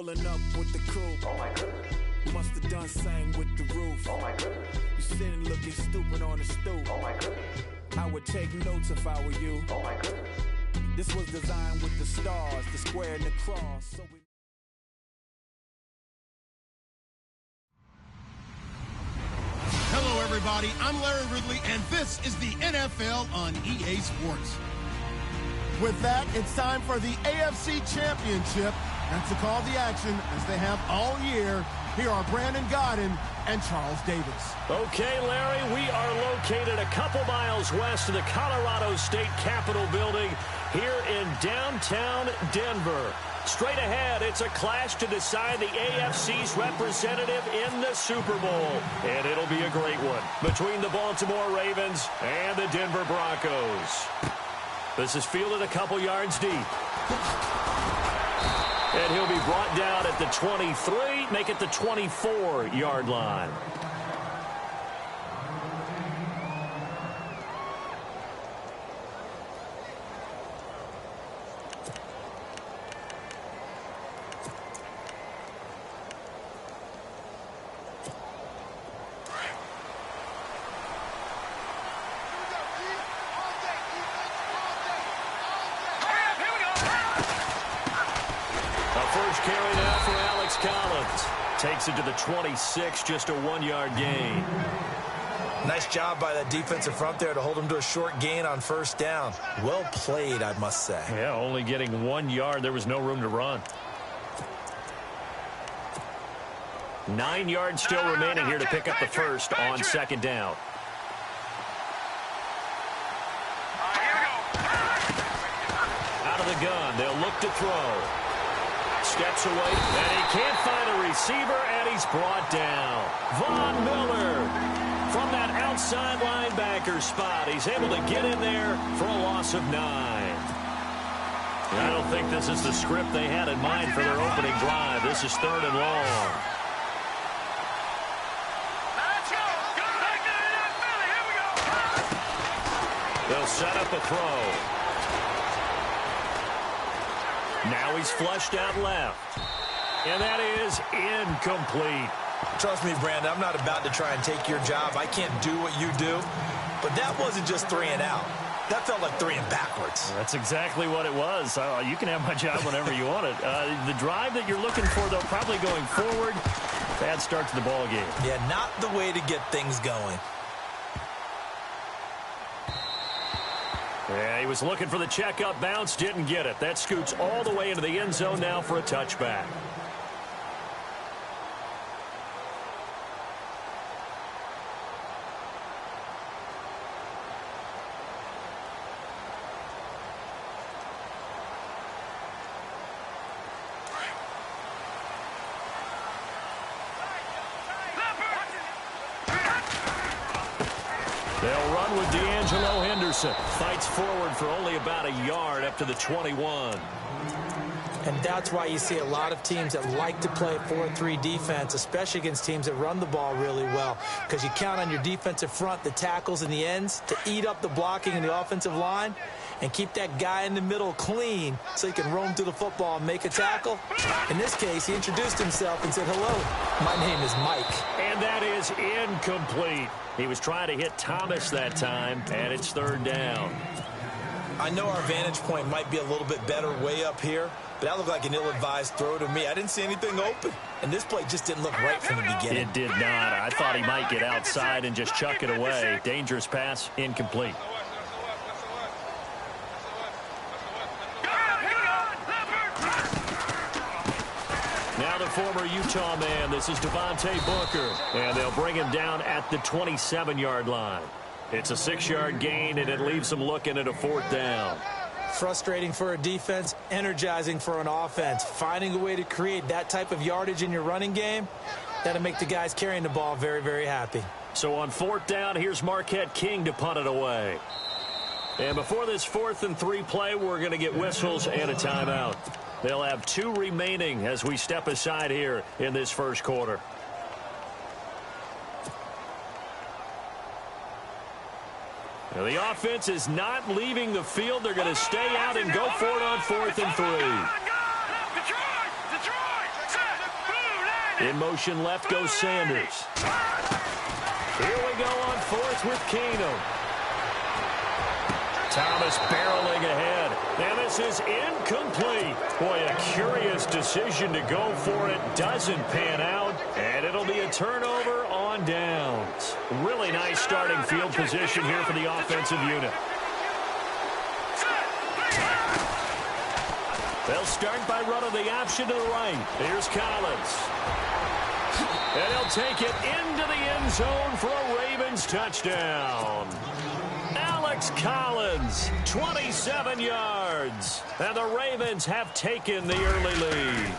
Pulling up with the coupe. Oh my goodness. Must have done same with the roof. Oh my goodness. You sitting looking stupid on the stoop. Oh my goodness. I would take notes if I were you. Oh my goodness. This was designed with the stars, the square and the cross. So we Hello, everybody. I'm Larry Ridley, and this is the NFL on EA Sports. With that, it's time for the AFC Championship. And to call the action, as they have all year, here are Brandon Godden and Charles Davis. Okay, Larry, we are located a couple miles west of the Colorado State Capitol building here in downtown Denver. Straight ahead, it's a clash to decide the AFC's representative in the Super Bowl. And it'll be a great one between the Baltimore Ravens and the Denver Broncos. This is fielded a couple yards deep. And he'll be brought down at the 23, make it the 24-yard line. Carry now for Alex Collins. Takes it to the 26, just a 1-yard gain. Nice job by that defensive front there to hold him to a short gain on first down. Well played, I must say. Yeah, only getting 1 yard. There was no room to run. 9 yards still remaining here to pick up the first on second down. Out of the gun, they'll look to throw. Steps away, and he can't find a receiver, and he's brought down. Von Miller from that outside linebacker spot. He's able to get in there for a loss of 9. I don't think this is the script they had in mind for their opening drive. This is 3rd and long. They'll set up a throw. Now he's flushed out left. And that is incomplete. Trust me, Brandon, I'm not about to try and take your job. I can't do what you do. But that wasn't just 3 and out. That felt like 3 and backwards. That's exactly what it was. You can have my job whenever you want it. The drive that you're looking for, though, probably going forward. Bad start to the ball game. Yeah, not the way to get things going. Yeah, he was looking for the checkup bounce, didn't get it. That scoots all the way into the end zone now for a touchback. They'll run with D'Angelo Henderson. Fights forward for only about a yard up to the 21. And that's why you see a lot of teams that like to play 4-3 defense, especially against teams that run the ball really well, because you count on your defensive front, the tackles and the ends, to eat up the blocking in the offensive line and keep that guy in the middle clean so he can roam through the football and make a tackle. In this case, he introduced himself and said, "Hello, my name is Mike." And that is incomplete. He was trying to hit Thomas that time, and it's 3rd down. I know our vantage point might be a little bit better way up here, but that looked like an ill-advised throw to me. I didn't see anything open, and this play just didn't look right from the beginning. It did not. I thought he might get outside and just chuck it away. Dangerous pass, incomplete. Now the former Utah man, this is Devontae Booker, and they'll bring him down at the 27-yard line. It's a 6-yard gain, and it leaves them looking at a 4th down. Frustrating for a defense, energizing for an offense. Finding a way to create that type of yardage in your running game, that'll make the guys carrying the ball very, very happy. So on 4th down, here's Marquette King to punt it away. And before this 4th and 3 play, we're going to get whistles and a timeout. They'll have 2 remaining as we step aside here in this first quarter. Now the offense is not leaving the field. They're going to stay out and go for it on 4th and 3. In motion left goes Sanders. Here we go on fourth with Keenum. Thomas barreling ahead. And this is incomplete. Boy, a curious decision to go for it. Doesn't pan out. And it'll be a turnover on downs. Really nice starting field position here for the offensive unit. They'll start by running the option to the right. Here's Collins. And he'll take it into the end zone for a Ravens touchdown. Alex Collins, 27 yards. And the Ravens have taken the early lead.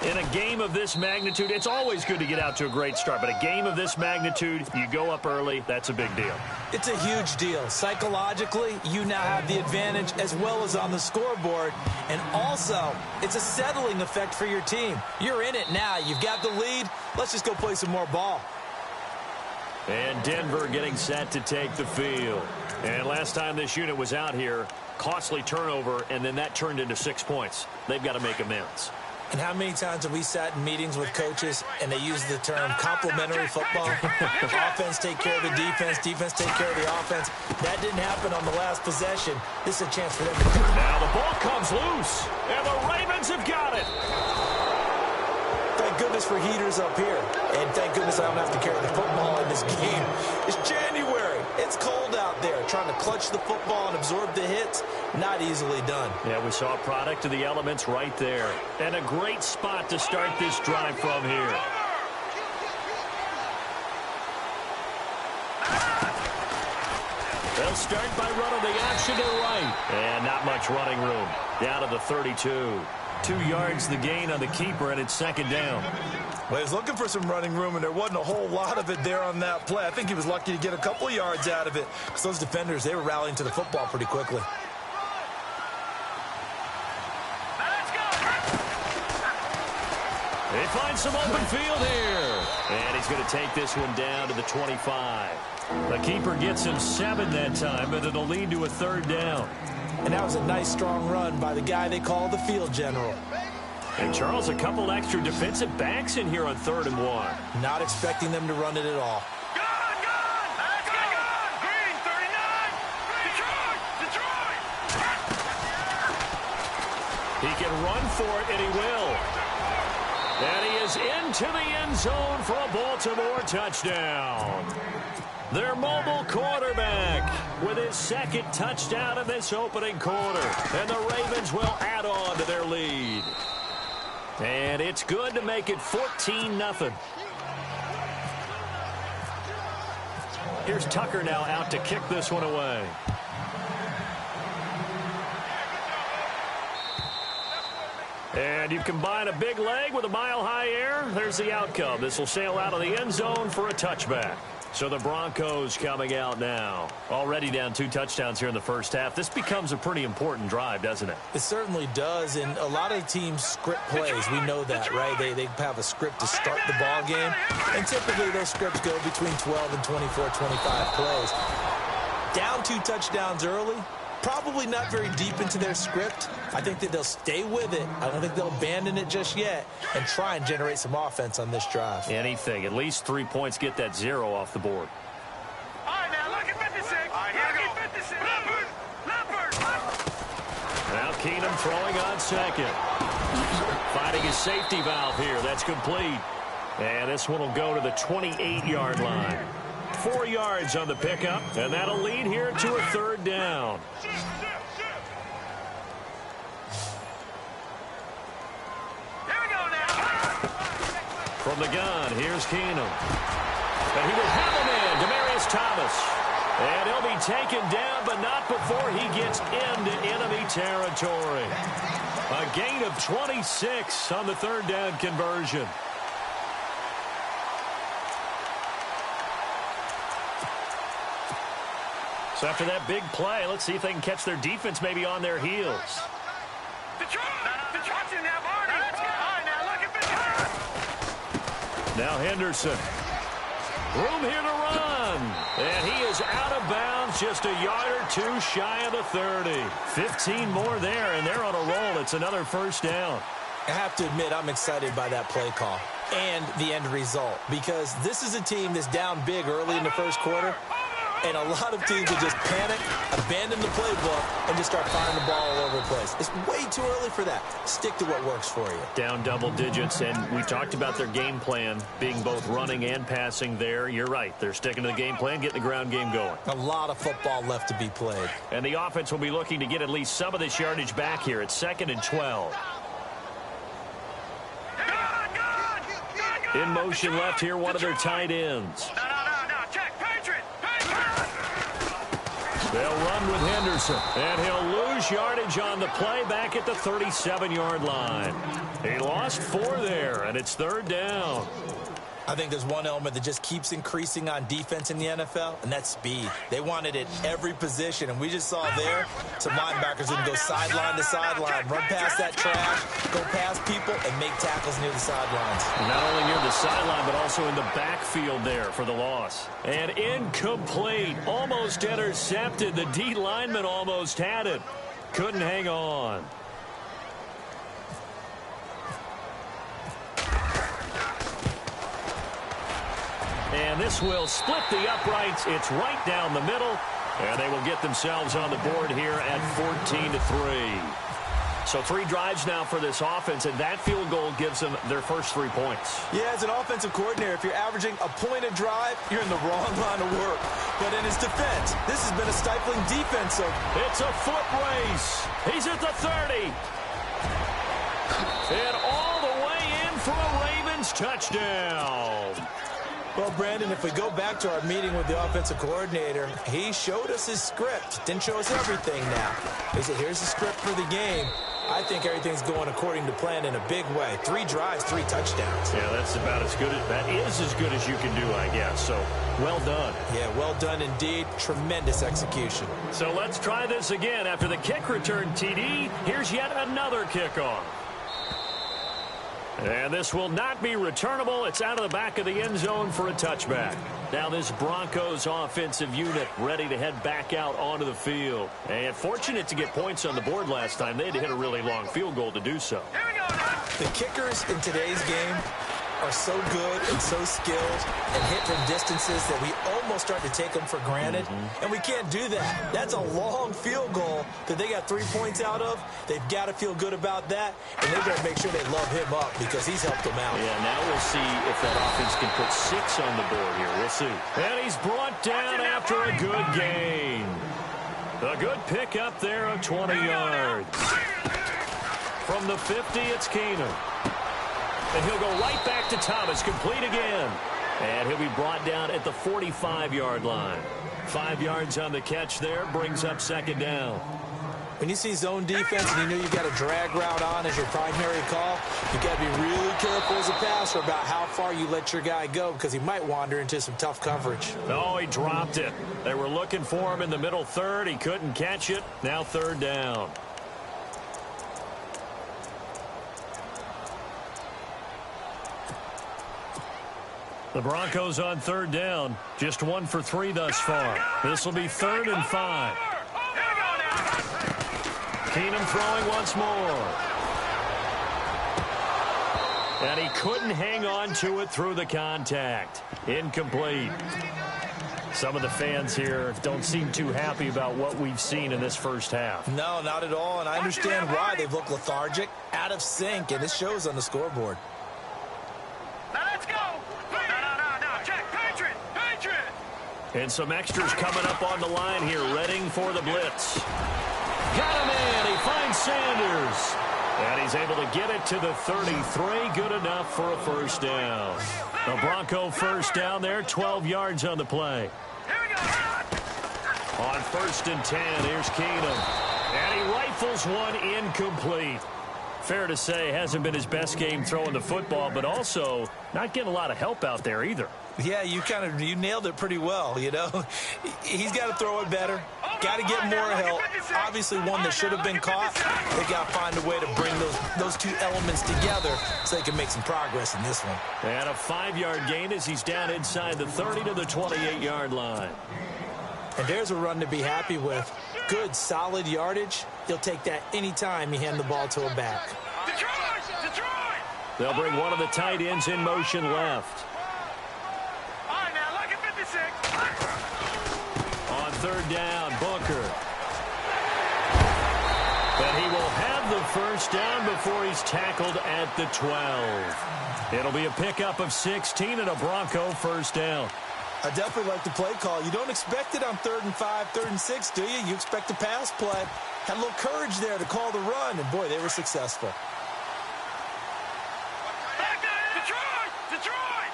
In a game of this magnitude, it's always good to get out to a great start. But a game of this magnitude, you go up early, that's a big deal. It's a huge deal. Psychologically, you now have the advantage as well as on the scoreboard. And also, it's a settling effect for your team. You're in it now. You've got the lead. Let's just go play some more ball. And Denver getting set to take the field. And last time this unit was out here, costly turnover, and then that turned into 6 points. They've got to make amends. And how many times have we sat in meetings with coaches and they use the term complementary football? Offense take care of the defense, defense take care of the offense. That didn't happen on the last possession. This is a chance for them to do it. Now the ball comes loose, and the Ravens have got it. Thank goodness for heaters up here. And thank goodness I don't have to carry the football in this game. It's January. It's cold out there. Trying to clutch the football and absorb the hits, not easily done. Yeah, we saw a product of the elements right there. And a great spot to start this drive from here. They'll start by running the action to the right. And not much running room. Down to the 32. 2 yards the gain on the keeper, and it's second down. Well, he was looking for some running room, and there wasn't a whole lot of it there on that play. I think he was lucky to get a couple yards out of it. Because those defenders, they were rallying to the football pretty quickly. They find some open field here. And he's going to take this one down to the 25. The keeper gets him 7 that time, but it'll lead to a third down. And that was a nice, strong run by the guy they call the field general. And, Charles, a couple extra defensive backs in here on 3rd and 1. Not expecting them to run it at all. Green, 39. Detroit. He can run for it, and he will. And he is into the end zone for a Baltimore touchdown. Their mobile quarterback with his second touchdown in this opening quarter. And the Ravens will add on to their lead. And it's good to make it 14-0. Here's Tucker now out to kick this one away. And you combine a big leg with a mile-high air. There's the outcome. This will sail out of the end zone for a touchback. So the Broncos coming out now. Already down 2 touchdowns here in the first half. This becomes a pretty important drive, doesn't it? It certainly does, and a lot of teams script plays. We know that, right? They have a script to start the ball game, and typically those scripts go between 12 and 24, 25 plays. Down 2 touchdowns early, probably not very deep into their script. I think that they'll stay with it. I don't think they'll abandon it just yet and try and generate some offense on this drive. Anything. At least 3 points, get that 0 off the board. All right, now look at 56. All right, here we go. 56. Leopard. Now Keenum throwing on second. Finding his safety valve here. That's complete. And this one will go to the 28-yard line. 4 yards on the pickup, and that'll lead here to a third down. Here we go now. From the gun, here's Keenum. And he will have him in, Demaryius Thomas. And he'll be taken down, but not before he gets into enemy territory. A gain of 26 on the third down conversion. So after that big play, let's see if they can catch their defense maybe on their heels. Detroit's in now, Barney. All right, now look at this. Now Henderson. Room here to run. And he is out of bounds, just a yard or 2 shy of the 30. 15 more there, and they're on a roll. It's another first down. I have to admit, I'm excited by that play call. and the end result, because this is a team that's down big early in the first quarter, and a lot of teams will just panic, abandon the playbook, and just start firing the ball all over the place. It's way too early for that. Stick to what works for you. Down double digits, and we talked about their game plan being both running and passing there. You're right. They're sticking to the game plan, getting the ground game going. A lot of football left to be played. And the offense will be looking to get at least some of this yardage back here. It's 2nd and 12. In motion left here, one of their tight ends. They'll run with Henderson, and he'll lose yardage on the play back at the 37-yard line. He lost 4 there, and it's 3rd down. I think there's one element that just keeps increasing on defense in the NFL, and that's speed. They want it at every position, and we just saw there some linebackers who can go sideline to sideline, run past that trash, go past people, and make tackles near the sidelines. Not only near the sideline, but also in the backfield there for the loss. And incomplete, almost intercepted. The D lineman almost had it. Couldn't hang on. And this will split the uprights. It's right down the middle. And they will get themselves on the board here at 14-3. So 3 drives now for this offense, and that field goal gives them their first 3 points. Yeah, as an offensive coordinator, if you're averaging a point a drive, you're in the wrong line of work. But in his defense, this has been a stifling defense. So it's a foot race. He's at the 30. And all the way in for a Ravens touchdown. Well, Brandon, if we go back to our meeting with the offensive coordinator, he showed us his script. Didn't show us everything now. He said, here's the script for the game. I think everything's going according to plan in a big way. 3 drives, 3 touchdowns. Yeah, that's about as good as, that is as good as you can do, I guess. So, well done. Yeah, well done indeed. Tremendous execution. So let's try this again. After the kick return TD, here's yet another kickoff. And this will not be returnable. It's out of the back of the end zone for a touchback. Now this Broncos offensive unit ready to head back out onto the field. And fortunate to get points on the board last time. They had to hit a really long field goal to do so. The kickers in today's game are so good and so skilled and hit from distances that we almost start to take them for granted. And we can't do that. That's a long field goal that they got 3 points out of. They've got to feel good about that, and they better make sure they love him up because he's helped them out. Yeah, now we'll see if that offense can put 6 on the board here. We'll see. And he's brought down after a good gain. A good pick up there of 20 yards. From the 50, it's Keenum. And he'll go right back to Thomas, complete again. And he'll be brought down at the 45-yard line. 5 yards on the catch there, brings up 2nd down. When you see zone defense and you know you've got a drag route on as your primary call, you've got to be really careful as a passer about how far you let your guy go because he might wander into some tough coverage. Oh, he dropped it. They were looking for him in the middle third. He couldn't catch it. Now 3rd down. The Broncos on 3rd down. Just 1 for 3 thus far. This will be 3rd and 5. Keenum throwing once more. And he couldn't hang on to it through the contact. Incomplete. Some of the fans here don't seem too happy about what we've seen in this first half. No, not at all, and I understand why. They've looked lethargic, out of sync, and it shows on the scoreboard. Now let's go. No. Check. Patriot. And some extras coming up on the line here, readying for the blitz. Got him in. He finds Sanders. And he's able to get it to the 33. Good enough for a first down. The Bronco first down there, 12 yards on the play. On 1st and 10, here's Keenum. And he rifles one incomplete. Fair to say, hasn't been his best game throwing the football, but also not getting a lot of help out there either. Yeah, you nailed it pretty well, you know. He's got to throw it better. Got to get more help. Obviously one that should have been caught. They got to find a way to bring those 2 elements together so they can make some progress in this one. And a 5-yard gain as he's down inside the 30 to the 28-yard line. And there's a run to be happy with. Good, solid yardage. He'll take that anytime you hand the ball to a back. Detroit! They'll bring one of the tight ends in motion left. All right, now look at 56. On third down, Booker. But he will have the first down before he's tackled at the 12. It'll be a pickup of 16 and a Bronco first down. I definitely like the play call. You don't expect it on 3rd and 5, 3rd and 6, do you? You expect a pass play. Had a little courage there to call the run, and boy, they were successful. Detroit!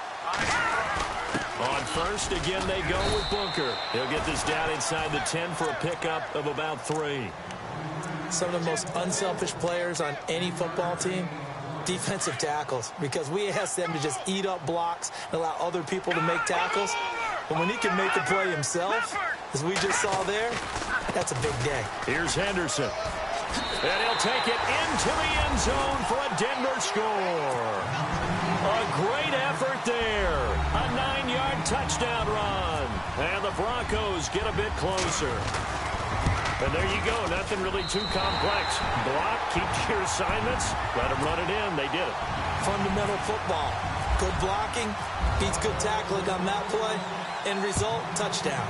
On first, again, they go with Booker. He'll get this down inside the 10 for a pickup of about 3. Some of the most unselfish players on any football team, defensive tackles, because we ask them to just eat up blocks and allow other people to make tackles. But when he can make a play himself, as we just saw there, that's a big day. Here's Henderson. And he'll take it into the end zone for a Denver score. A great effort there. A 9-yard touchdown run. And the Broncos get a bit closer. And there you go. Nothing really too complex. Block, keep to your assignments, let them run it in. They did it. Fundamental football. Good blocking beats good tackling on that play. End result, touchdown.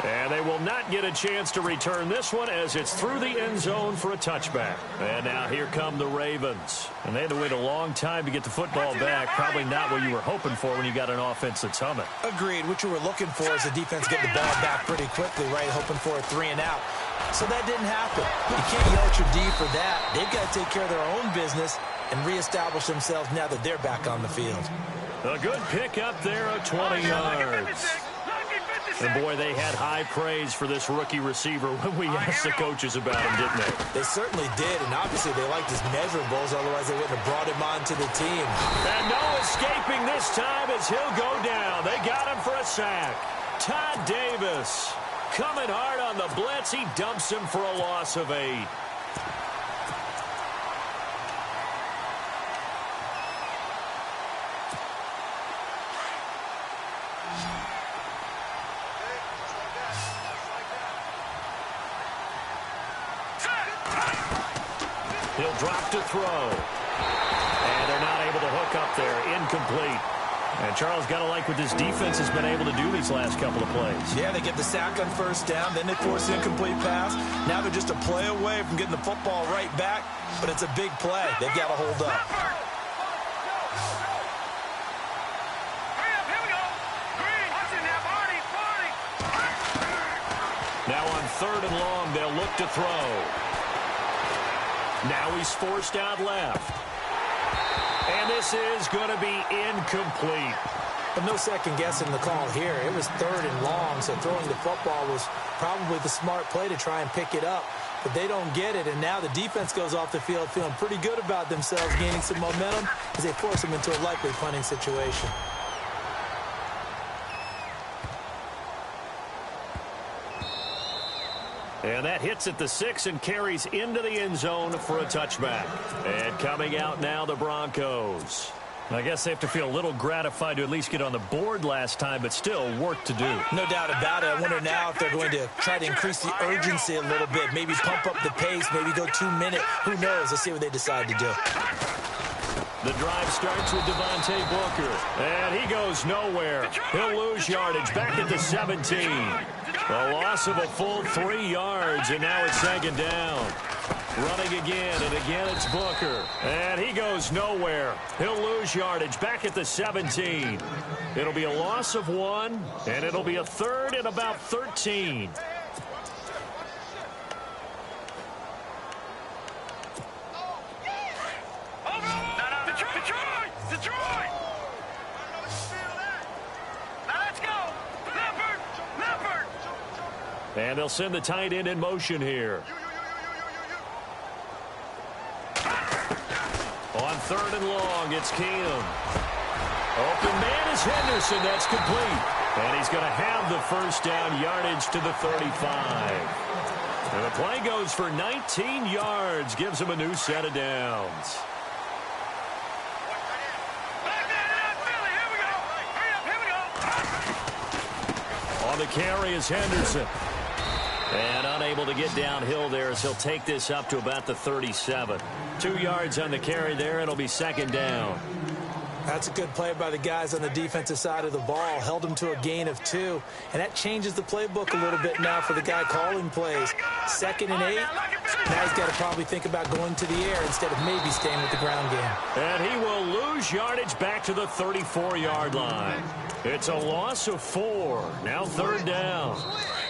And they will not get a chance to return this one as it's through the end zone for a touchback. And now here come the Ravens. And they had to wait a long time to get the football back. Probably not what you were hoping for when you got an offense that's humming. Agreed. What you were looking for is the defense getting the ball back pretty quickly, right? Hoping for a 3 and out. So that didn't happen. You can't yell at your D for that. They've got to take care of their own business and reestablish themselves now that they're back on the field. A good pick up there of 20 yards. And, boy, they had high praise for this rookie receiver when we asked the coaches about him, didn't they? They certainly did, and obviously they liked his measurables, otherwise they wouldn't have brought him onto the team. And no escaping this time as he'll go down. They got him for a sack. Todd Davis coming hard on the blitz. He dumps him for a loss of 8. He'll drop to throw. And they're not able to hook up there. Incomplete. And Charles, got to like what this defense has been able to do these last couple of plays. Yeah, they get the sack on first down, then they force the incomplete pass. Now they're just a play away from getting the football right back, but it's a big play. They've got to hold up. Now on 3rd and long, they'll look to throw. Now he's forced out left. And this is going to be incomplete. But no second guessing the call here. It was 3rd and long, so throwing the football was probably the smart play to try and pick it up. But they don't get it, and now the defense goes off the field feeling pretty good about themselves, gaining some momentum as they force them into a likely punting situation. And that hits at the 6 and carries into the end zone for a touchback. And coming out now, the Broncos. I guess they have to feel a little gratified to at least get on the board last time, but still work to do. No doubt about it. I wonder now if they're going to try to increase the urgency a little bit, maybe pump up the pace, maybe go 2 minute. Who knows? Let's see what they decide to do. The drive starts with Devontae Booker. And he goes nowhere. He'll lose yardage back at the 17. A loss of a full 3 yards, and now it's 2nd down. Running again, and again it's Booker. And he goes nowhere. He'll lose yardage back at the 17. It'll be a loss of 1, and it'll be a 3rd and about 13. Detroit! Now let's go! Leopard! And they'll send the tight end in motion here. On 3rd and long, it's Keenum. Open man is Henderson. That's complete. And he's going to have the first down, yardage to the 35. And the play goes for 19 yards. Gives him a new set of downs. On the carry is Henderson. And unable to get downhill there as he'll take this up to about the 37. 2 yards on the carry there. It'll be second down. That's a good play by the guys on the defensive side of the ball. Held them to a gain of 2. And that changes the playbook a little bit now for the guy calling plays. 2nd and 8. Now he's got to probably think about going to the air instead of maybe staying with the ground game. And he will lose yardage back to the 34-yard line. It's a loss of 4. Now 3rd down.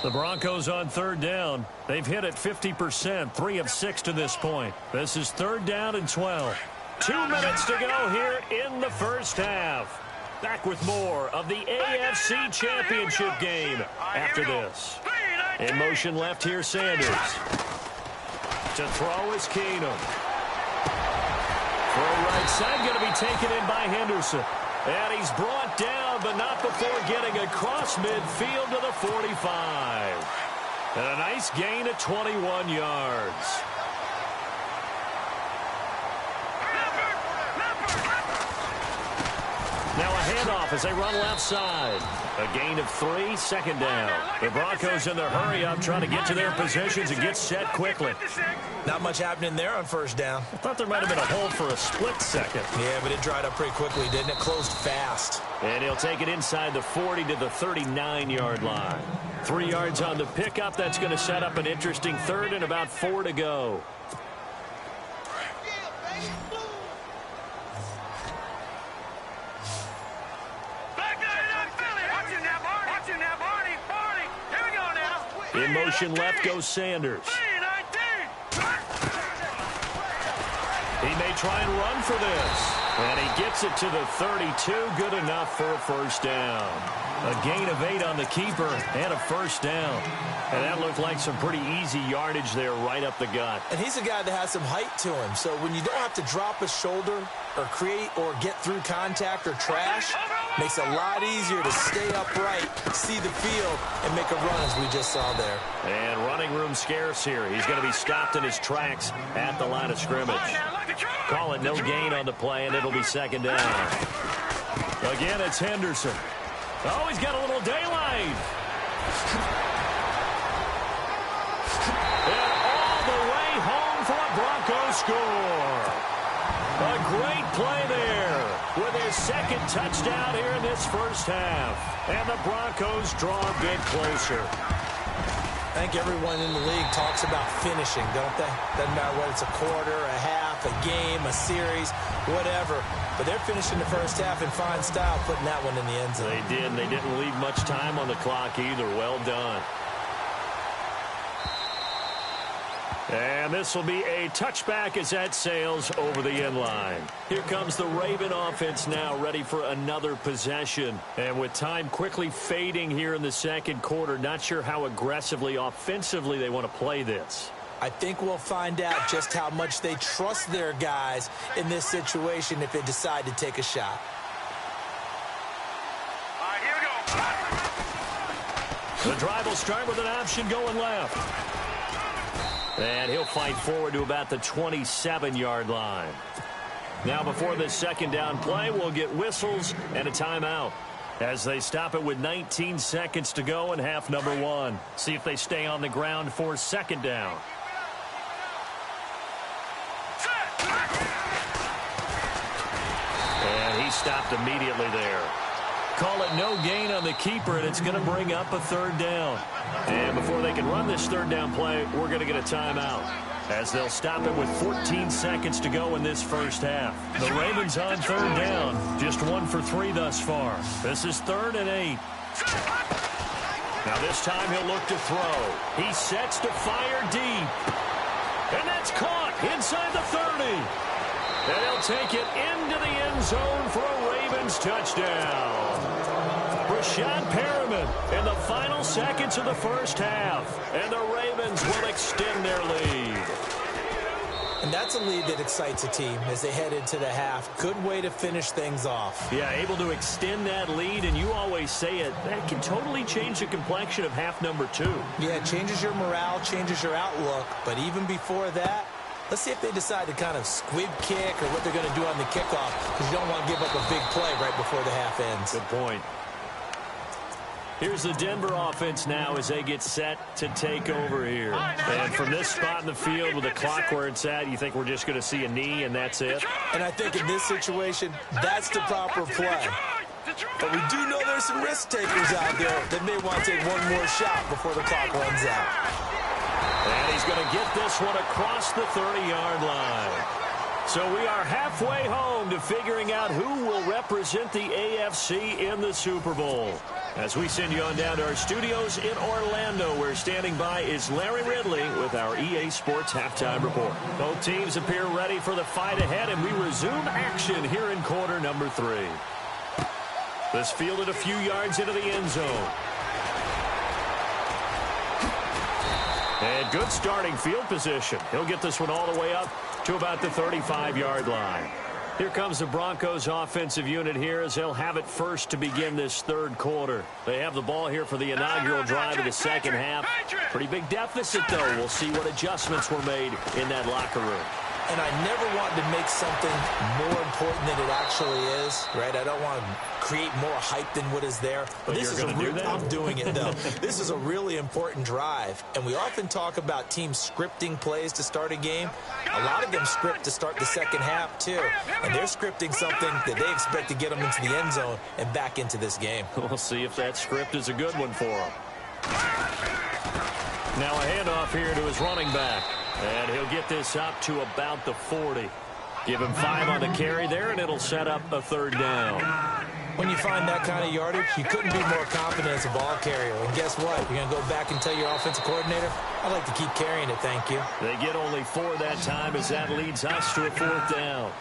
The Broncos on 3rd down. They've hit it 50%, 3 of 6 to this point. This is 3rd down and 12. 2 minutes to go here in the first half. Back with more of the AFC Championship game after this. In motion left here, Sanders. To throw is Keenum. Throw right side, going to be taken in by Henderson. And he's brought down, but not before getting across midfield to the 45. And a nice gain of 21 yards. Now a handoff as they run left side. A gain of 3, 2nd down. The Broncos in their hurry-up trying to get to their positions and get set quickly. Not much happening there on 1st down. I thought there might have been a hole for a split second. Yeah, but it dried up pretty quickly, didn't it? Closed fast. And he'll take it inside the 40 to the 39-yard line. 3 yards on the pickup. That's going to set up an interesting 3rd and about 4 to go. In motion left goes Sanders. He may try and run for this. And he gets it to the 32. Good enough for a 1st down. A gain of 8 on the keeper and a 1st down. And that looked like some pretty easy yardage there right up the gut. And he's a guy that has some height to him. So when you don't have to drop a shoulder or create or get through contact or trash, makes it a lot easier to stay upright, see the field, and make a run as we just saw there. And running room scarce here. He's going to be stopped in his tracks at the line of scrimmage. Call it no gain on the play, and it'll be 2nd down. Again, it's Henderson. Oh, he's got a little daylight. And all the way home for a Broncos score. A great play there with his 2nd touchdown here in this first half. And the Broncos draw a bit closer. I think everyone in the league talks about finishing, don't they? Doesn't matter whether it's a quarter, a half, a game, a series, whatever. But they're finishing the first half in fine style, putting that one in the end zone. They did, and they didn't leave much time on the clock either. Well done. And this will be a touchback as that sails over the end line. Here comes the Raven offense now, ready for another possession. And with time quickly fading here in the 2nd quarter, not sure how aggressively, offensively they want to play this. I think we'll find out just how much they trust their guys in this situation if they decide to take a shot. All right, here we go. The drive will start with an option going left. And he'll fight forward to about the 27-yard line. Now before this 2nd down play, we'll get whistles and a timeout as they stop it with 19 seconds to go in half number 1. See if they stay on the ground for 2nd down. And he stopped immediately there. Call it no gain on the keeper, and it's going to bring up a 3rd down. And before they can run this 3rd down play, we're going to get a timeout as they'll stop it with 14 seconds to go in this first half. The Ravens on 3rd down, just 1 for 3 thus far. This is 3rd and 8. Now this time he'll look to throw. He sets to fire deep. And that's caught inside the 30. And he'll take it into the end zone for a Ravens touchdown. Rashad Perriman in the final seconds of the first half. And the Ravens will extend their lead. And that's a lead that excites a team as they head into the half. Good way to finish things off. Yeah, able to extend that lead, and you always say it, that can totally change the complexion of half number 2. Yeah, it changes your morale, changes your outlook. But even before that, let's see if they decide to kind of squib kick or what they're going to do on the kickoff, because you don't want to give up a big play right before the half ends. Good point. Here's the Denver offense now as they get set to take over here. And from this spot in the field with the clock where it's at, you think we're just going to see a knee and that's it? And I think in this situation, that's the proper play. But we do know there's some risk takers out there that may want to take one more shot before the clock runs out. And he's going to get this one across the 30-yard line. So we are halfway home to figuring out who will represent the AFC in the Super Bowl. As we send you on down to our studios in Orlando, where standing by is Larry Ridley with our EA Sports Halftime Report. Both teams appear ready for the fight ahead, and we resume action here in quarter number 3. This fielded a few yards into the end zone. And good starting field position. He'll get this one all the way up to about the 35-yard line. Here comes the Broncos offensive unit here as they'll have it first to begin this third quarter. They have the ball here for the inaugural drive of the second half. Pretty big deficit, though. We'll see what adjustments were made in that locker room. And I never wanted to make something more important than it actually is, right? I don't want to create more hype than what is there. But this is I'm doing it, though. This is a really important drive. And we often talk about teams scripting plays to start a game. A lot of them script to start the second half, too. And they're scripting something that they expect to get them into the end zone and back into this game. We'll see if that script is a good one for them. Now a handoff here to his running back. And he'll get this up to about the 40. Give him 5 on the carry there, and it'll set up a third down. When you find that kind of yardage, you couldn't be more confident as a ball carrier. And guess what? You're going to go back and tell your offensive coordinator, I'd like to keep carrying it, thank you. They get only 4 that time as that leads us to a fourth down.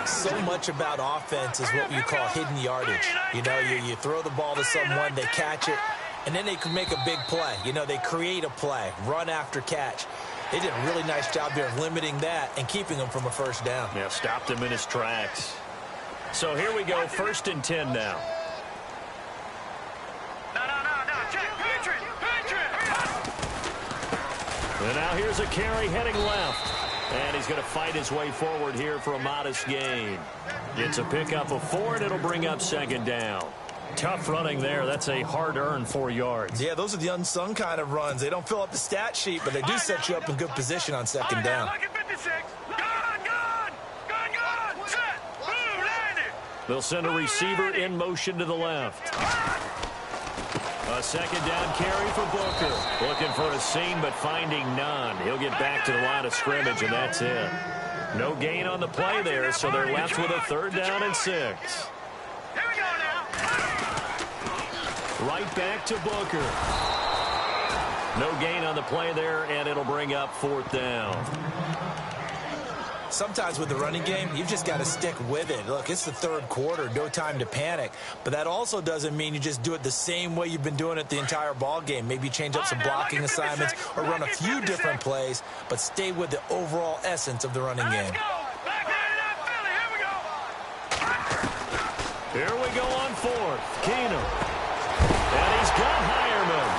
So much about offense is what you call hidden yardage. You know, you throw the ball to someone, they catch it, and then they can make a big play. You know, they create a play, run after catch. They did a really nice job there of limiting that and keeping him from a first down. Yeah, stopped him in his tracks. So here we go, 1st and 10 now. And now here's a carry heading left. And he's going to fight his way forward here for a modest gain. Gets a pickup of 4, and it'll bring up 2nd down. Tough running there. That's a hard-earned 4 yards. Yeah, those are the unsung kind of runs. They don't fill up the stat sheet, but they do set you up in good position on 2nd down. They'll send a receiver in motion to the left. A 2nd down carry for Booker. Looking for a seam, but finding none. He'll get back to the line of scrimmage, and that's it. No gain on the play there, so they're left with a 3rd down and 6. Right back to Booker. No gain on the play there, and it'll bring up 4th down. Sometimes with the running game, you've just got to stick with it. Look, it's the 3rd quarter, no time to panic. But that also doesn't mean you just do it the same way you've been doing it the entire ball game. Maybe change up some blocking assignments or run a few different plays, but stay with the overall essence of the running game. Here we go on 4th. Keenum. And he's got Hireman.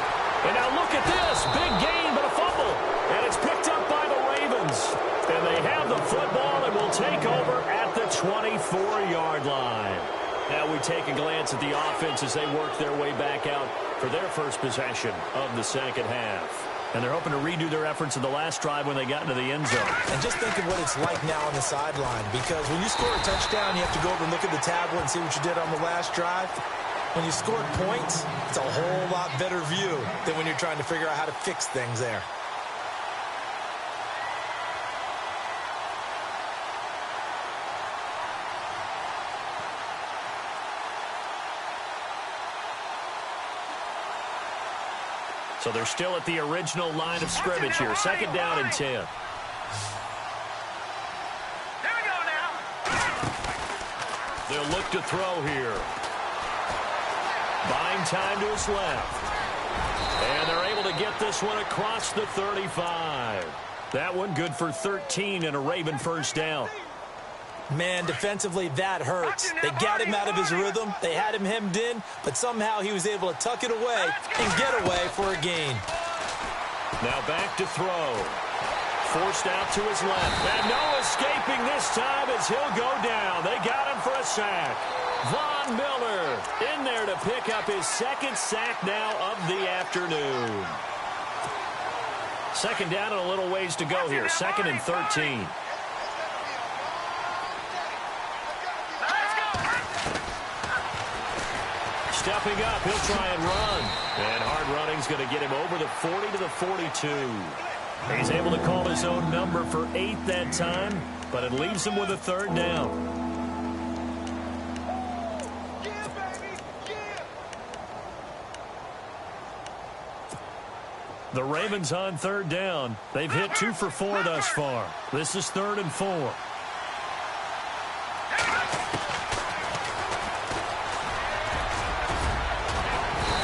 And now look at this. Big gain, but a fumble. And it's picked up by the Ravens. And they have the football and will take over at the 24-yard line. Now we take a glance at the offense as they work their way back out for their first possession of the second half. And they're hoping to redo their efforts in the last drive when they got into the end zone. And just think of what it's like now on the sideline. Because when you score a touchdown, you have to go over and look at the tablet and see what you did on the last drive. When you scored points, it's a whole lot better view than when you're trying to figure out how to fix things there. So they're still at the original line of scrimmage here. 2nd down and 10. They'll look to throw here. Buying time to his left. And they're able to get this one across the 35. That one good for 13 and a Raven first down. Man, defensively, that hurts. They got him out of his rhythm. They had him hemmed in, but somehow he was able to tuck it away and get away for a gain. Now back to throw. Forced out to his left. And no escaping this time as he'll go down. They got him for a sack. Von Miller in there to pick up his second sack now of the afternoon. Second down and a little ways to go here. 2nd and 13. Stepping up, he'll try and run. And hard running's going to get him over the 40 to the 42. He's able to call his own number for 8 that time, but it leaves him with a 3rd down. The Ravens on 3rd down. They've hit 2 for 4 thus far. This is 3rd and 4.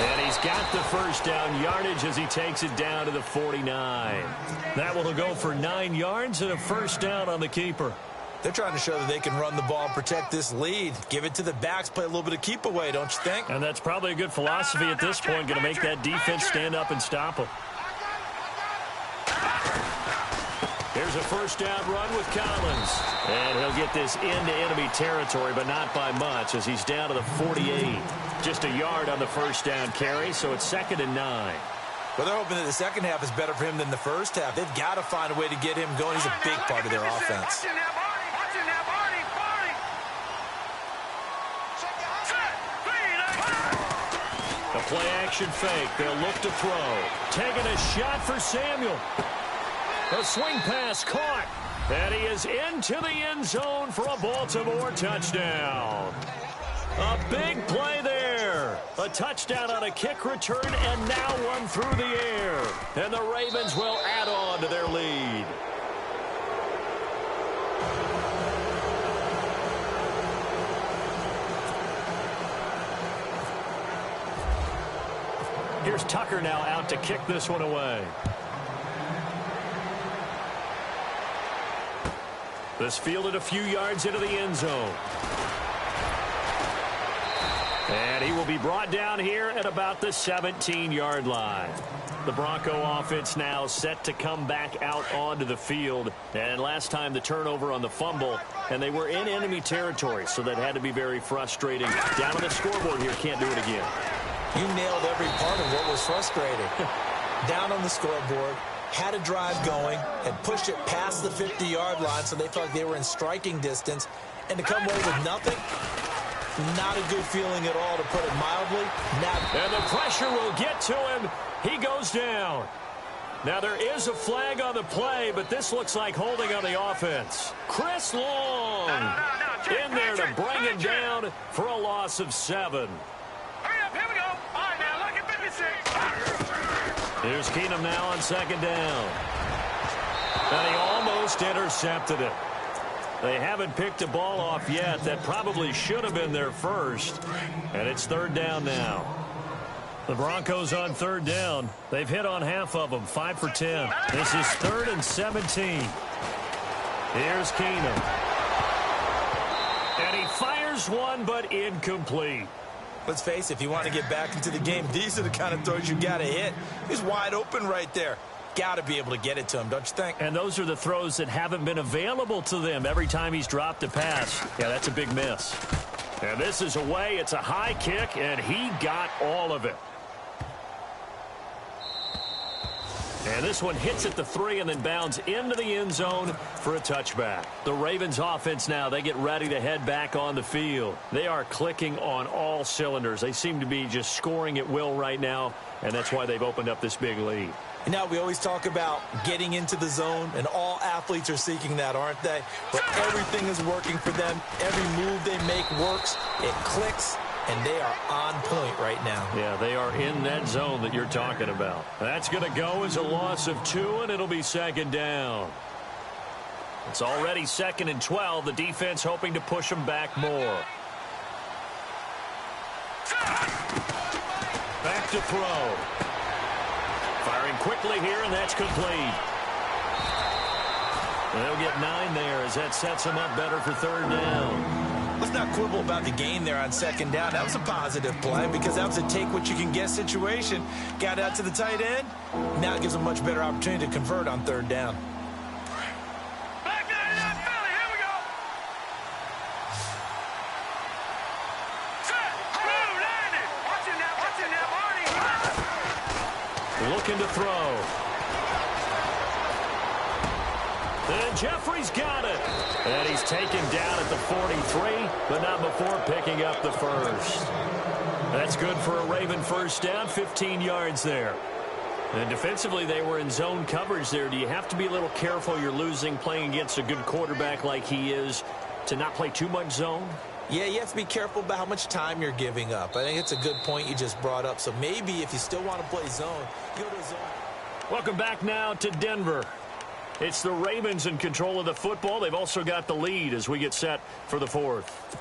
And he's got the first down yardage as he takes it down to the 49. That will go for 9 yards and a first down on the keeper. They're trying to show that they can run the ball and protect this lead. Give it to the backs, play a little bit of keep away, don't you think? And that's probably a good philosophy at this point, going to make that defense stand up and stop them. Here's a first down run with Collins. And he'll get this into enemy territory, but not by much as he's down to the 48. Just a yard on the first down carry, so it's 2nd and 9. Well, they're hoping that the second half is better for him than the first half. They've got to find a way to get him going. He's a big part of their offense. The play-action fake. They'll look to throw. Taking a shot for Samuel. A swing pass caught. And he is into the end zone for a Baltimore touchdown. A big play there. A touchdown on a kick return and now one through the air. And the Ravens will add on to their lead. Here's Tucker now out to kick this one away. This fielded a few yards into the end zone. And he will be brought down here at about the 17-yard line. The Bronco offense now set to come back out onto the field. And last time the turnover on the fumble, and they were in enemy territory, so that had to be very frustrating. Down on the scoreboard here, can't do it again. You nailed every part of what was frustrating. Down on the scoreboard, had a drive going, and pushed it past the 50-yard line, so they felt like they were in striking distance. And to come away with nothing, not a good feeling at all, to put it mildly. And the pressure will get to him. He goes down. Now there is a flag on the play, but this looks like holding on the offense. Chris Long in there to bring him down for a loss of 7. Hurry up, here we go. All right, now look at 56. Here's Keenum now on 2nd down. And he almost intercepted it. They haven't picked a ball off yet. That probably should have been their first. And it's 3rd down now. The Broncos on 3rd down. They've hit on half of them, 5 for 10. This is 3rd and 17. Here's Keenum. And he fires one, but incomplete. Let's face it, if you want to get back into the game, these are the kind of throws you got to hit. He's wide open right there. Got to be able to get it to him, don't you think? And those are the throws that haven't been available to them every time he's dropped a pass. Yeah, that's a big miss. And this is away. It's a high kick, and he got all of it. And this one hits at the 3 and then bounds into the end zone for a touchback. The Ravens offense now, they get ready to head back on the field. They are clicking on all cylinders. They seem to be just scoring at will right now, and that's why they've opened up this big lead. Now, we always talk about getting into the zone, and all athletes are seeking that, aren't they? But everything is working for them. Every move they make works. It clicks, and they are on point right now. Yeah, they are in that zone that you're talking about. That's going to go as a loss of 2, and it'll be 2nd down. It's already 2nd and 12. The defense hoping to push them back more. Back to throw. Firing quickly here, and that's complete. They'll get 9 there as that sets them up better for 3rd down. Let's not quibble about the gain there on 2nd down. That was a positive play because that was a take-what-you-can-get situation. Got out to the tight end. Now it gives them a much better opportunity to convert on 3rd down. Back to that Philly. Here we go. looking to throw. And Jeffrey's got it. And he's taken down at the 43, but not before picking up the first. That's good for a Raven first down, 15 yards there. And defensively, they were in zone coverage there. Do you have to be a little careful? You're losing playing against a good quarterback like he is to not play too much zone? Yeah, you have to be careful about how much time you're giving up. I think it's a good point you just brought up. So maybe if you still want to play zone, go to zone. Welcome back now to Denver. It's the Ravens in control of the football. They've also got the lead as we get set for the fourth.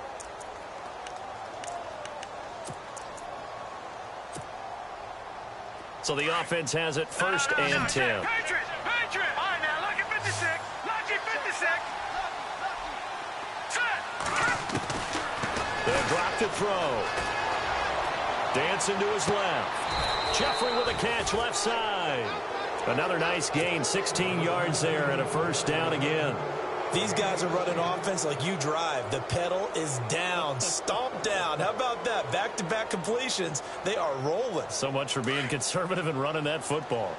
So the offense has it first and 10. Patriots! Patriots! All right, now, lucky 56. Lucky 56. Set. They drop to throw. Dancing to his left. Jeffrey with a catch left side. Another nice gain, 16 yards there and a first down again. These guys are running offense like you drive. The pedal is down, stomped down. How about that? Back-to-back completions. They are rolling. So much for being conservative and running that football.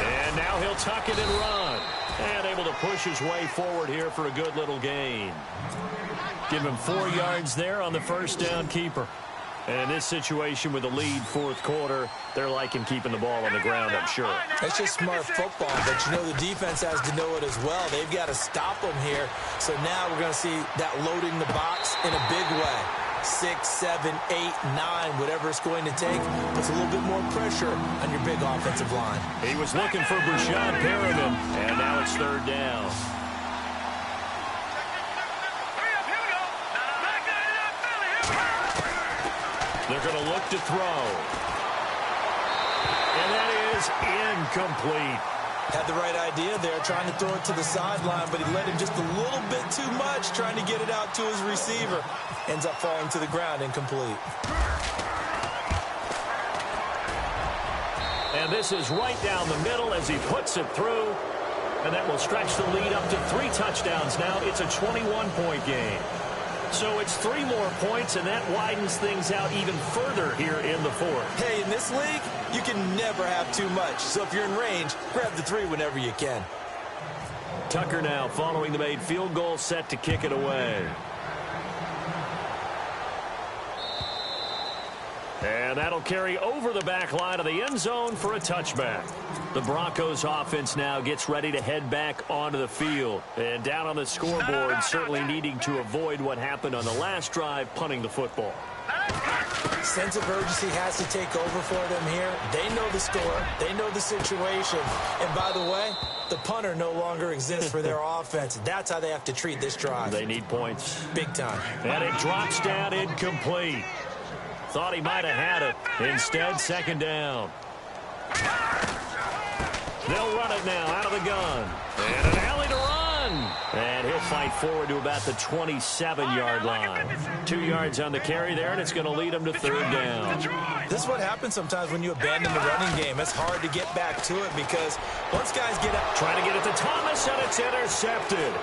And now he'll tuck it and run. And able to push his way forward here for a good little gain. Give him 4 yards there on the first down keeper. And in this situation with the lead fourth quarter, they're liking keeping the ball on the ground, I'm sure. That's just smart football, but you know the defense has to know it as well. They've got to stop them here. So now we're going to see that loading the box in a big way. 6, 7, 8, 9, whatever it's going to take. Puts a little bit more pressure on your big offensive line. He was looking for Brashad Perriman, and now it's third down. They're going to look to throw. And that is incomplete. Had the right idea there, trying to throw it to the sideline, but he let him just a little bit too much, trying to get it out to his receiver. Ends up falling to the ground, incomplete. And this is right down the middle as he puts it through. And that will stretch the lead up to 3 touchdowns now. It's a 21-point game. So it's 3 more points, and that widens things out even further here in the fourth. Hey, in this league, you can never have too much. So if you're in range, grab the 3 whenever you can. Tucker now following the made field goal, set to kick it away. And that'll carry over the back line of the end zone for a touchback. The Broncos offense now gets ready to head back onto the field. And down on the scoreboard, certainly needing to avoid what happened on the last drive, punting the football. Sense of urgency has to take over for them here. They know the score. They know the situation. And by the way, the punter no longer exists for their offense. That's how they have to treat this drive. They need points. Big time. And it drops down incomplete. Thought he might have had it. Instead, second down. They'll run it now out of the gun. And an alley to run. And he'll fight forward to about the 27-yard line. 2 yards on the carry there, and it's going to lead him to third down. This is what happens sometimes when you abandon the running game. It's hard to get back to it because once guys get up. Trying to get it to Thomas, and it's intercepted.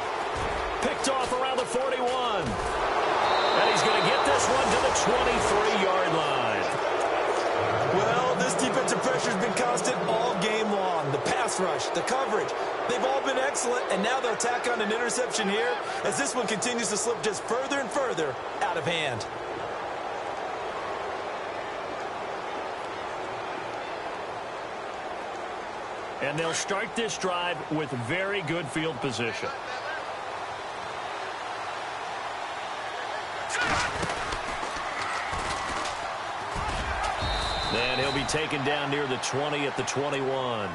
Picked off around the 41. And he's going to get this one to the 23-yard line. Well, this defensive pressure has been constant all game long. The pass rush, the coverage, they've all been excellent, and now they'll tack on an interception here as this one continues to slip just further and further out of hand. And they'll start this drive with very good field position. And he'll be taken down near the 20 at the 21.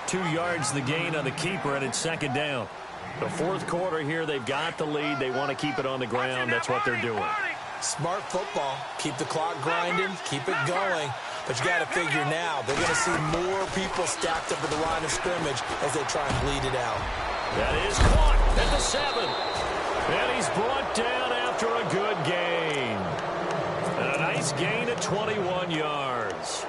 2 yards the gain on the keeper, and it's second down. The fourth quarter here, they've got the lead. They want to keep it on the ground. That's what they're doing. Smart football. Keep the clock grinding. Keep it going. But you got to figure now, they're going to see more people stacked up at the line of scrimmage as they try and bleed it out. That is caught at the 7. And he's brought down after a good gain. And a nice gain at 21 yards.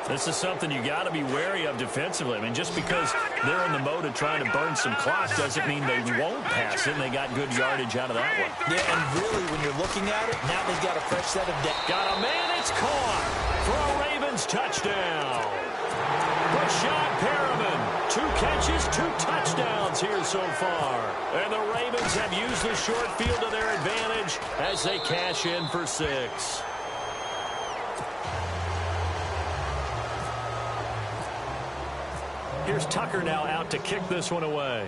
This is something you got to be wary of defensively. I mean, just because they're in the mode of trying to burn some clock doesn't mean they won't pass it. And they got good yardage out of that one. Yeah, and really, when you're looking at it, now they've got a fresh set of depth. Got a man, it's caught for a Ravens touchdown. Rashad Perriman, 2 catches, 2 touchdowns here so far. And the Ravens have used the short field to their advantage as they cash in for 6. Here's Tucker now out to kick this one away.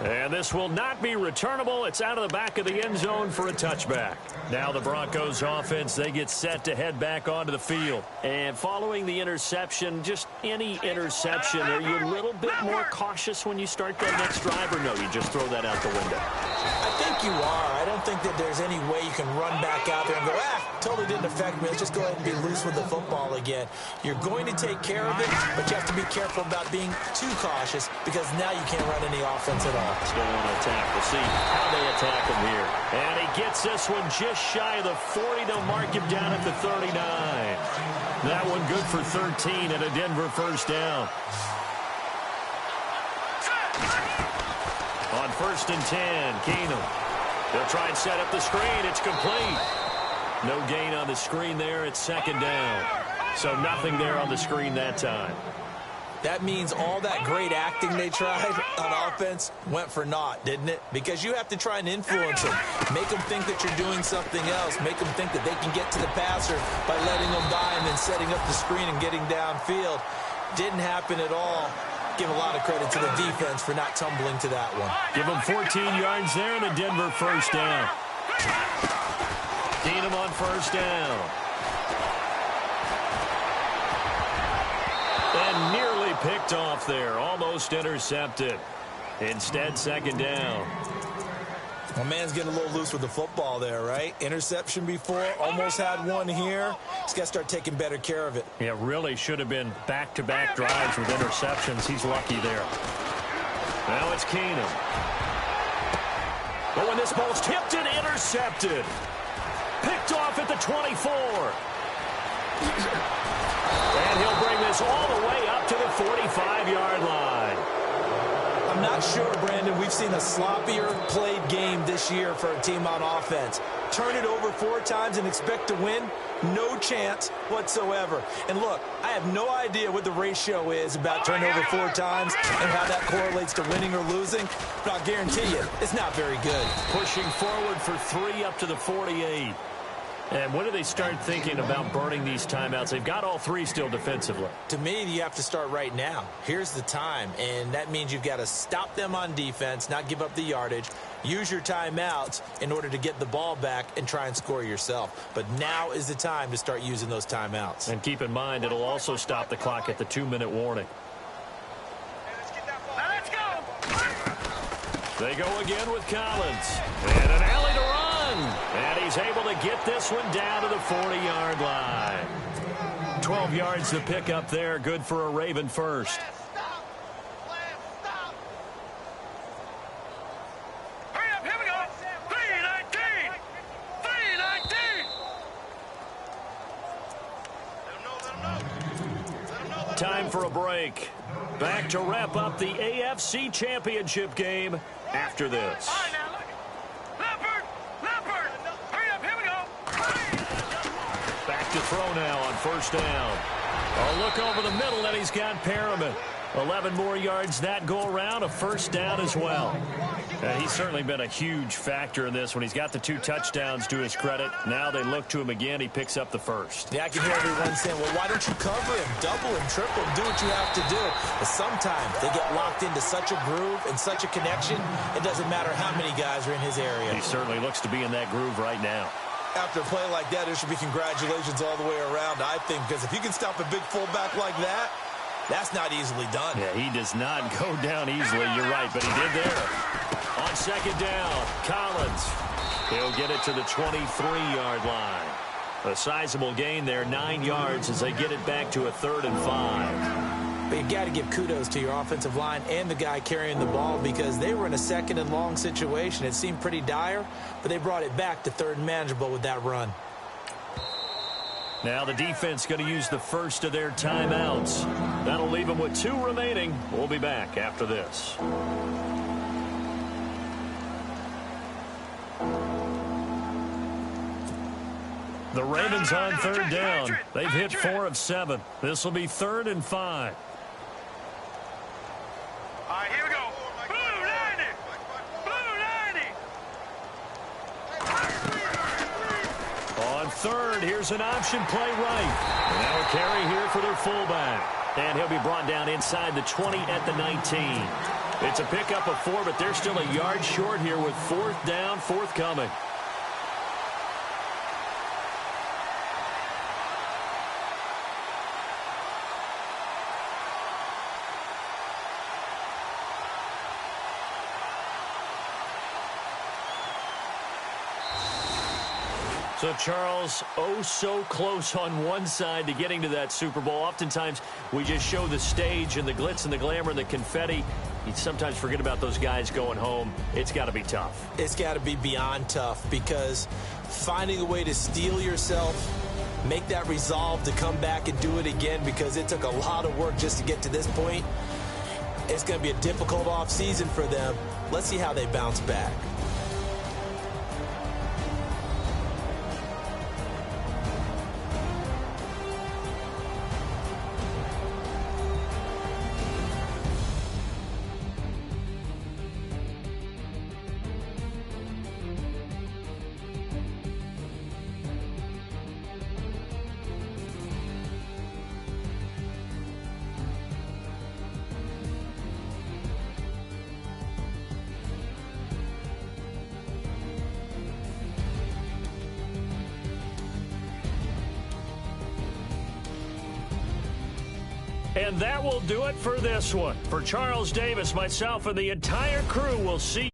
And this will not be returnable. It's out of the back of the end zone for a touchback. Now the Broncos offense, they get set to head back onto the field. And following the interception, just any interception, are you a little bit more cautious when you start that next drive, or no, you just throw that out the window? I think you are. I don't think that there's any way you can run back out there and go, totally didn't affect me. Let's just go ahead and be loose with the football again. You're going to take care of it, but you have to be careful about being too cautious because now you can't run any offense at all. Let's go on to attack. We'll see how they attack him here. And he gets this one just shy of the 40. They'll mark him down at the 39. That one good for 13 and a Denver first down. On 1st and 10, Keenum. They'll try and set up the screen. It's complete. No gain on the screen there. It's 2nd down. So nothing there on the screen that time. That means all that great acting they tried on offense went for naught, didn't it? Because you have to try and influence them. Make them think that you're doing something else. Make them think that they can get to the passer by letting them by and then setting up the screen and getting downfield. Didn't happen at all. Give a lot of credit to the defense for not tumbling to that one. Give them 14 yards there and a Denver first down. Keenum on 1st down. And nearly picked off there. Almost intercepted. Instead, 2nd down. My man's getting a little loose with the football there, right? Interception before, almost had one here. He's got to start taking better care of it. Yeah, really should have been back-to-back drives with interceptions. He's lucky there. Now it's Keenum. But when this ball's tipped and intercepted. Picked off at the 24. And he'll bring this all the way up to the 45-yard line. I'm not sure, Brandon, we've seen a sloppier played game this year for a team on offense. Turn it over 4 times and expect to win? No chance whatsoever. And look, I have no idea what the ratio is about turning over 4 times and how that correlates to winning or losing, but I'll guarantee you, it's not very good. Pushing forward for 3 up to the 48. And when do they start thinking about burning these timeouts? They've got all 3 still defensively. To me, you have to start right now. Here's the time, and that means you've got to stop them on defense, not give up the yardage, use your timeouts in order to get the ball back and try and score yourself. But now is the time to start using those timeouts. And keep in mind, it'll also stop the clock at the 2-minute warning. Now let's go. They go again with Collins. And an alley to run. And he's able to get this one down to the 40-yard line. 12 yards to pick up there. Good for a Raven first. Hurry up, here we go. 319. 319. Time for a break. Back to wrap up the AFC Championship game after this. All right, now look. Leopard. Hurry up, here we go. Back to throw now on 1st down. A look over the middle, and he's got Perriman. 11 more yards that go around, a 1st down as well. He's certainly been a huge factor in this when he's got the 2 touchdowns to his credit. Now they look to him again. He picks up the 1st. Yeah, I can hear everyone saying, well, why don't you cover him, double him, triple him, do what you have to do. But sometimes they get locked into such a groove and such a connection, it doesn't matter how many guys are in his area. He certainly looks to be in that groove right now. After a play like that, there should be congratulations all the way around, I think, because if you can stop a big fullback like that, that's not easily done. Yeah, he does not go down easily. You're right, but he did there. On 2nd down, Collins. He'll get it to the 23-yard line. A sizable gain there, 9 yards as they get it back to a 3rd and 5. But you got to give kudos to your offensive line and the guy carrying the ball because they were in a second and long situation. It seemed pretty dire, but they brought it back to third and manageable with that run. Now the defense going to use the first of their timeouts. That'll leave them with 2 remaining. We'll be back after this. The Ravens on third down. They've hit 4 of 7. This will be 3rd and 5. All right, here we go. Blue 90. Blue 90. On third, here's an option play right. And now a carry here for their fullback. And he'll be brought down inside the 20 at the 19. It's a pickup of 4, but they're still a yard short here with 4th down, forthcoming. So, Charles, oh so close on one side to getting to that Super Bowl. Oftentimes, we just show the stage and the glitz and the glamour and the confetti. You sometimes forget about those guys going home. It's got to be tough. It's got to be beyond tough because finding a way to steel yourself, make that resolve to come back and do it again because it took a lot of work just to get to this point. It's going to be a difficult offseason for them. Let's see how they bounce back. And that will do it for this one. For Charles Davis, myself, and the entire crew, we'll see